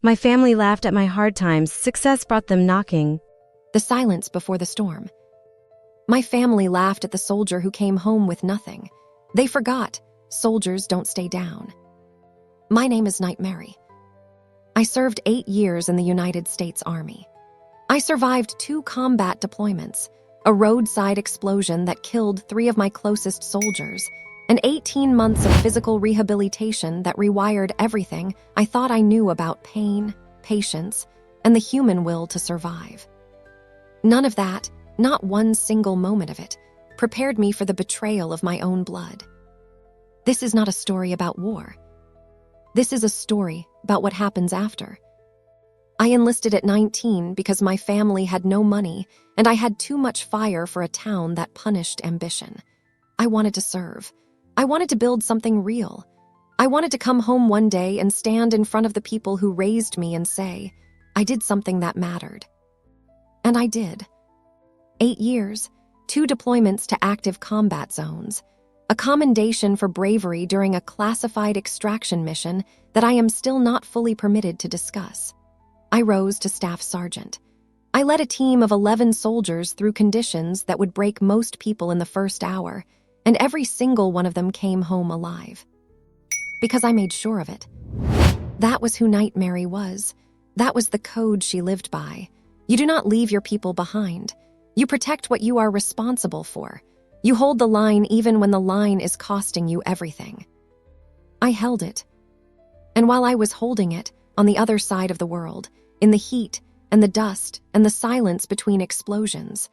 My family laughed at my hard times. Success brought them knocking. The silence before the storm. My family laughed at the soldier who came home with nothing. They forgot, soldiers don't stay down. My name is Knight Mary. I served 8 years in the United States Army. I survived 2 combat deployments, a roadside explosion that killed 3 of my closest soldiers, and 18 months of physical rehabilitation that rewired everything I thought I knew about pain, patience, and the human will to survive. None of that, not one single moment of it, prepared me for the betrayal of my own blood. This is not a story about war. This is a story about what happens after. I enlisted at 19 because my family had no money and I had too much fire for a town that punished ambition. I wanted to serve. I wanted to build something real. I wanted to come home one day and stand in front of the people who raised me and say, I did something that mattered. And I did. 8 years, 2 deployments to active combat zones, a commendation for bravery during a classified extraction mission that I am still not fully permitted to discuss. I rose to staff sergeant. I led a team of 11 soldiers through conditions that would break most people in the first hour, and every single one of them came home alive. Because I made sure of it. That was who Knight Mary was. That was the code she lived by. You do not leave your people behind. You protect what you are responsible for. You hold the line even when the line is costing you everything. I held it. And while I was holding it, on the other side of the world, in the heat and the dust and the silence between explosions,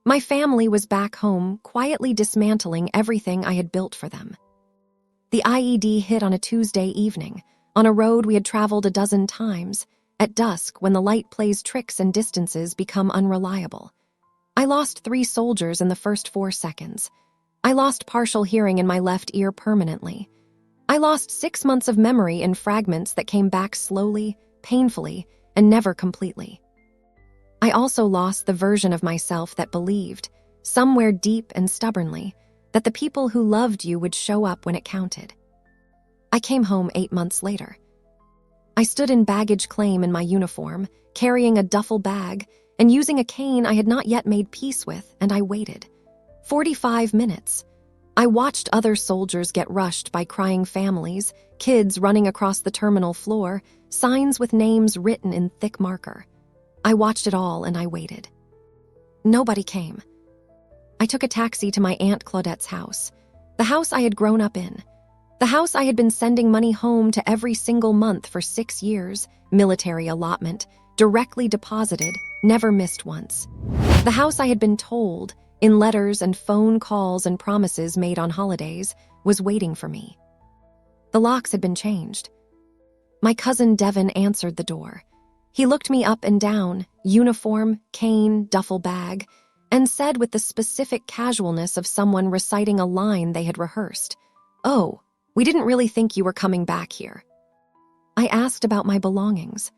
my family was back home quietly dismantling everything I had built for them. The IED hit on a Tuesday evening, on a road we had traveled a dozen times, at dusk when the light plays tricks and distances become unreliable. I lost 3 soldiers in the first 4 seconds. I lost partial hearing in my left ear permanently. I lost 6 months of memory in fragments that came back slowly, painfully, and never completely. I also lost the version of myself that believed, somewhere deep and stubbornly, that the people who loved you would show up when it counted. I came home 8 months later. I stood in baggage claim in my uniform, carrying a duffel bag, and using a cane I had not yet made peace with, and I waited. 45 minutes. I watched other soldiers get rushed by crying families, kids running across the terminal floor, signs with names written in thick marker. I watched it all and I waited. Nobody came. I took a taxi to my Aunt Claudette's house, the house I had grown up in, the house I had been sending money home to every single month for 6 years, military allotment, directly deposited, never missed once. The house I had been told, in letters and phone calls and promises made on holidays, was waiting for me. The locks had been changed. My cousin Devin answered the door. He looked me up and down, uniform, cane, duffel bag, and said with the specific casualness of someone reciting a line they had rehearsed, "Oh, we didn't really think you were coming back here." I asked about my belongings.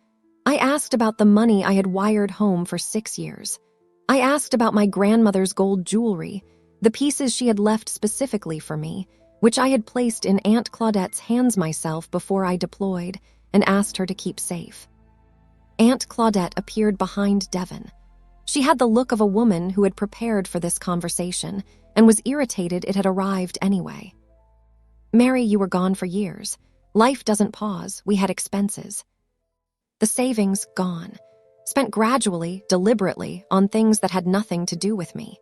I asked about the money I had wired home for 6 years. I asked about my grandmother's gold jewelry, the pieces she had left specifically for me, which I had placed in Aunt Claudette's hands myself before I deployed, and asked her to keep safe. Aunt Claudette appeared behind Devin. She had the look of a woman who had prepared for this conversation and was irritated it had arrived anyway. "Mary, you were gone for years. Life doesn't pause. We had expenses. The savings gone, spent gradually, deliberately, on things that had nothing to do with me.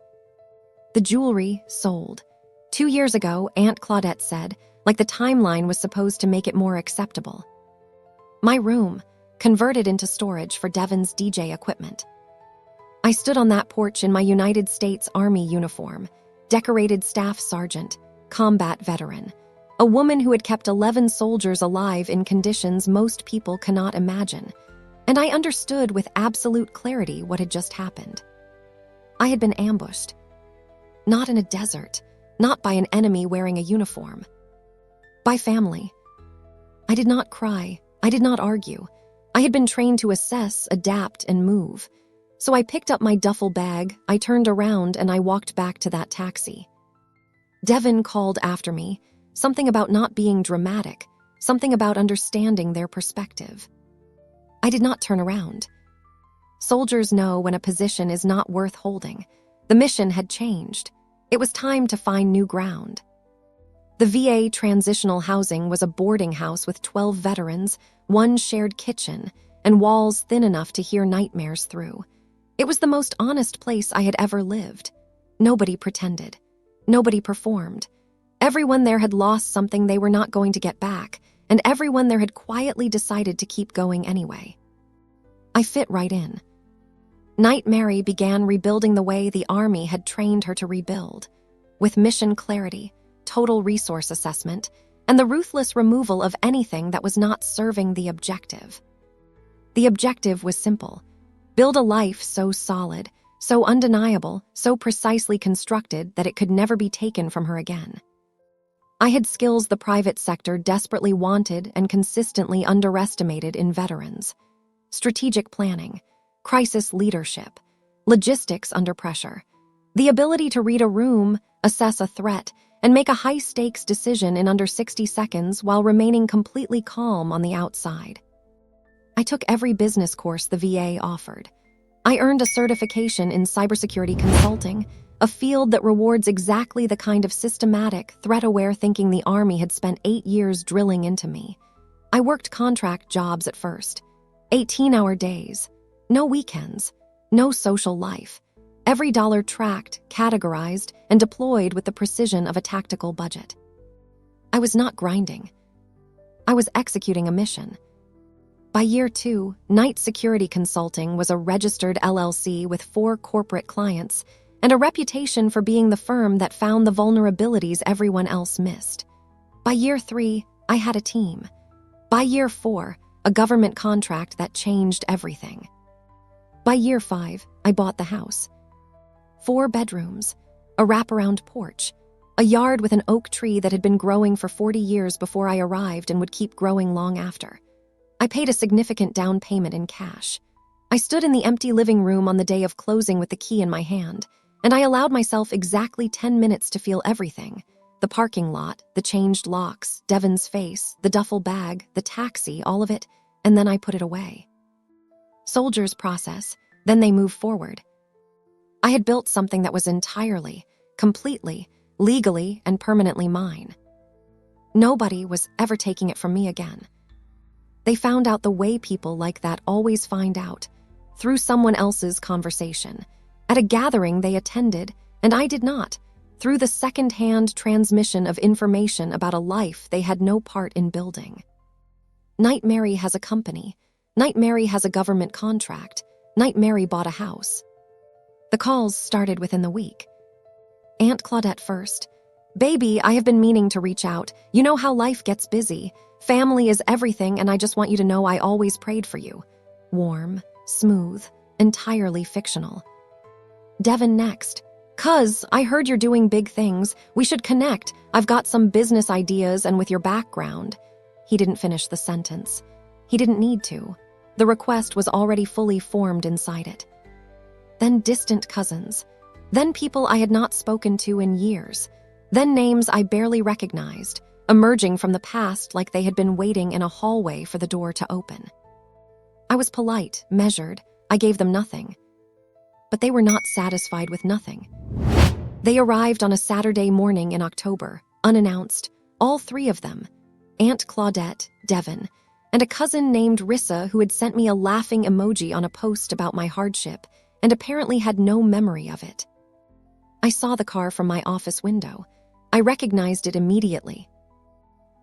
The jewelry sold. 2 years ago, Aunt Claudette said, like the timeline was supposed to make it more acceptable. My room, converted into storage for Devin's DJ equipment. I stood on that porch in my United States Army uniform, decorated staff sergeant, combat veteran, a woman who had kept 11 soldiers alive in conditions most people cannot imagine, and I understood with absolute clarity what had just happened. I had been ambushed. Not in a desert, not by an enemy wearing a uniform. By family. I did not cry, I did not argue. I had been trained to assess, adapt, and move. So I picked up my duffel bag, I turned around, and I walked back to that taxi. Devin called after me, something about not being dramatic, something about understanding their perspective. I did not turn around. Soldiers know when a position is not worth holding. The mission had changed. It was time to find new ground. The VA transitional housing was a boarding house with 12 veterans, one shared kitchen, and walls thin enough to hear nightmares through. It was the most honest place I had ever lived. Nobody pretended. Nobody performed. Everyone there had lost something they were not going to get back, and everyone there had quietly decided to keep going anyway. I fit right in. Knight Mary began rebuilding the way the Army had trained her to rebuild, with mission clarity, total resource assessment, and the ruthless removal of anything that was not serving the objective. The objective was simple: build a life so solid, so undeniable, so precisely constructed that it could never be taken from her again. I had skills the private sector desperately wanted and consistently underestimated in veterans: strategic planning, crisis leadership, logistics under pressure, the ability to read a room, assess a threat, and make a high-stakes decision in under 60 seconds while remaining completely calm on the outside. I took every business course the VA offered. I earned a certification in cybersecurity consulting, a field that rewards exactly the kind of systematic, threat-aware thinking the Army had spent 8 years drilling into me. I worked contract jobs at first, 18-hour days, no weekends, no social life. Every dollar tracked, categorized, and deployed with the precision of a tactical budget. I was not grinding. I was executing a mission. By year 2, Knight Security Consulting was a registered LLC with 4 corporate clients and a reputation for being the firm that found the vulnerabilities everyone else missed. By year 3, I had a team. By year 4, a government contract that changed everything. By year 5, I bought the house. 4 bedrooms, a wraparound porch, a yard with an oak tree that had been growing for 40 years before I arrived and would keep growing long after. I paid a significant down payment in cash. I stood in the empty living room on the day of closing with the key in my hand, and I allowed myself exactly 10 minutes to feel everything: the parking lot, the changed locks, Devon's face, the duffel bag, the taxi, all of it, and then I put it away. Soldiers process, then they move forward. I had built something that was entirely, completely, legally, and permanently mine. Nobody was ever taking it from me again. They found out the way people like that always find out, through someone else's conversation. At a gathering they attended, and I did not, through the second-hand transmission of information about a life they had no part in building. Knight Mary has a company. Knight Mary has a government contract. Knight Mary bought a house. The calls started within the week. Aunt Claudette first. "Baby, I have been meaning to reach out. You know how life gets busy. Family is everything, and I just want you to know I always prayed for you." Warm, smooth, entirely fictional. Devon next. "Cuz, I heard you're doing big things. We should connect. I've got some business ideas and with your background." He didn't finish the sentence. He didn't need to. The request was already fully formed inside it. Then distant cousins. Then people I had not spoken to in years. Then names I barely recognized, emerging from the past like they had been waiting in a hallway for the door to open. I was polite, measured. I gave them nothing. But they were not satisfied with nothing. They arrived on a Saturday morning in October, unannounced, all 3 of them: Aunt Claudette, Devon, and a cousin named Rissa who had sent me a laughing emoji on a post about my hardship and apparently had no memory of it. I saw the car from my office window. I recognized it immediately.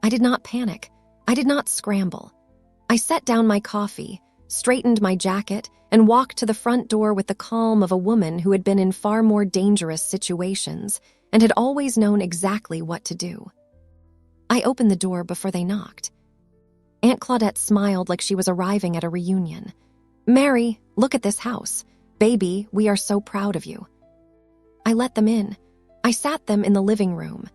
I did not panic. I did not scramble. I set down my coffee, straightened my jacket, and walked to the front door with the calm of a woman who had been in far more dangerous situations and had always known exactly what to do. I opened the door before they knocked. Aunt Claudette smiled like she was arriving at a reunion. "Mary, look at this house. Baby, we are so proud of you." I let them in. I sat them in the living room.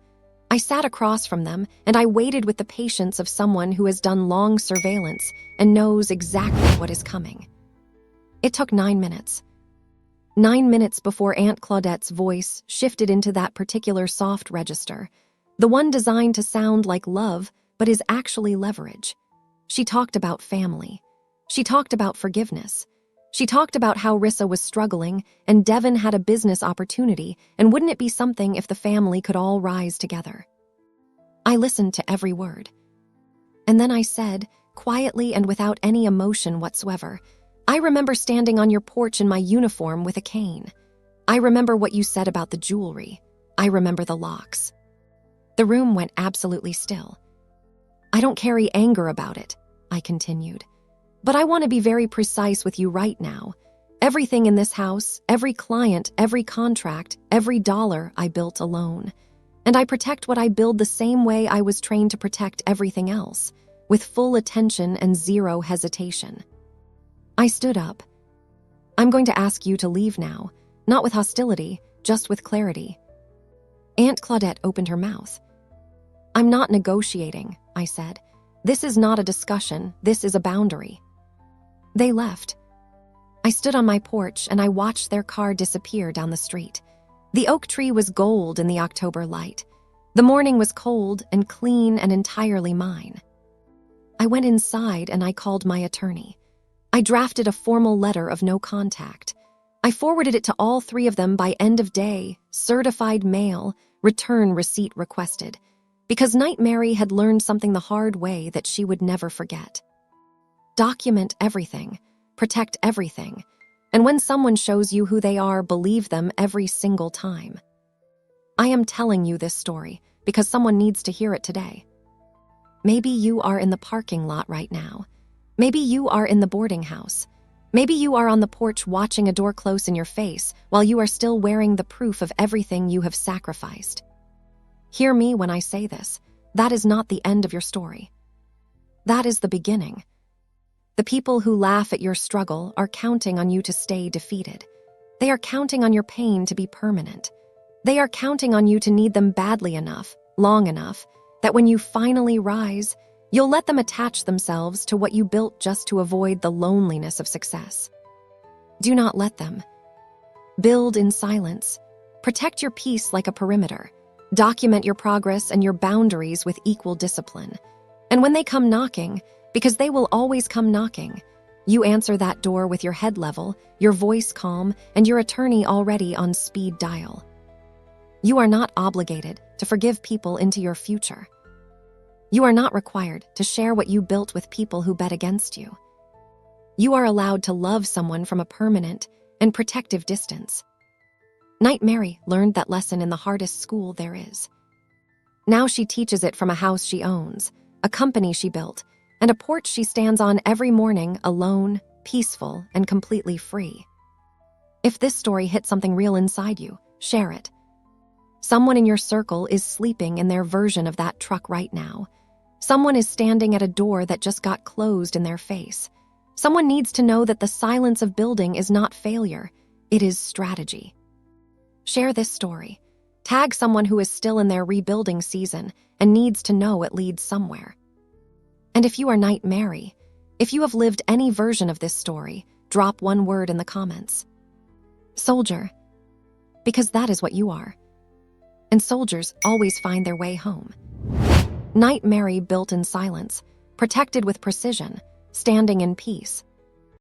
I sat across from them, and I waited with the patience of someone who has done long surveillance and knows exactly what is coming. It took 9 minutes. 9 minutes before Aunt Claudette's voice shifted into that particular soft register, the one designed to sound like love but is actually leverage. She talked about family. She talked about forgiveness. She talked about how Rissa was struggling and Devin had a business opportunity, and wouldn't it be something if the family could all rise together? I listened to every word. And then I said, quietly and without any emotion whatsoever, I remember standing on your porch in my uniform with a cane. I remember what you said about the jewelry. I remember the locks. The room went absolutely still. I don't carry anger about it, I continued. But I want to be very precise with you right now. Everything in this house, every client, every contract, every dollar I built alone. And I protect what I build the same way I was trained to protect everything else, with full attention and zero hesitation. I stood up. I'm going to ask you to leave now, not with hostility, just with clarity. Aunt Claudette opened her mouth. I'm not negotiating, I said. This is not a discussion, this is a boundary. They left. I stood on my porch and I watched their car disappear down the street. The oak tree was gold in the October light. The morning was cold and clean and entirely mine. I went inside and I called my attorney. I drafted a formal letter of no contact. I forwarded it to all three of them by end of day, certified mail, return receipt requested, because Night Mary had learned something the hard way that she would never forget. Document everything, protect everything, and when someone shows you who they are, believe them every single time. I am telling you this story because someone needs to hear it today. Maybe you are in the parking lot right now. Maybe you are in the boarding house. Maybe you are on the porch watching a door close in your face while you are still wearing the proof of everything you have sacrificed. Hear me when I say this. That is not the end of your story. That is the beginning. The people who laugh at your struggle are counting on you to stay defeated. They are counting on your pain to be permanent. They are counting on you to need them badly enough, long enough, that when you finally rise, you'll let them attach themselves to what you built just to avoid the loneliness of success. Do not let them. Build in silence. Protect your peace like a perimeter. Document your progress and your boundaries with equal discipline. And when they come knocking, because they will always come knocking, you answer that door with your head level, your voice calm, and your attorney already on speed dial. You are not obligated to forgive people into your future. You are not required to share what you built with people who bet against you. You are allowed to love someone from a permanent and protective distance. Night Mary learned that lesson in the hardest school there is. Now she teaches it from a house she owns, a company she built, and a porch she stands on every morning alone, peaceful, and completely free. If this story hit something real inside you, share it. Someone in your circle is sleeping in their version of that truck right now. Someone is standing at a door that just got closed in their face. Someone needs to know that the silence of building is not failure, it is strategy. Share this story. Tag someone who is still in their rebuilding season and needs to know it leads somewhere. And if you are Night Mary, if you have lived any version of this story, drop one word in the comments. Soldier. Because that is what you are. And soldiers always find their way home. Night Mary built in silence, protected with precision, standing in peace.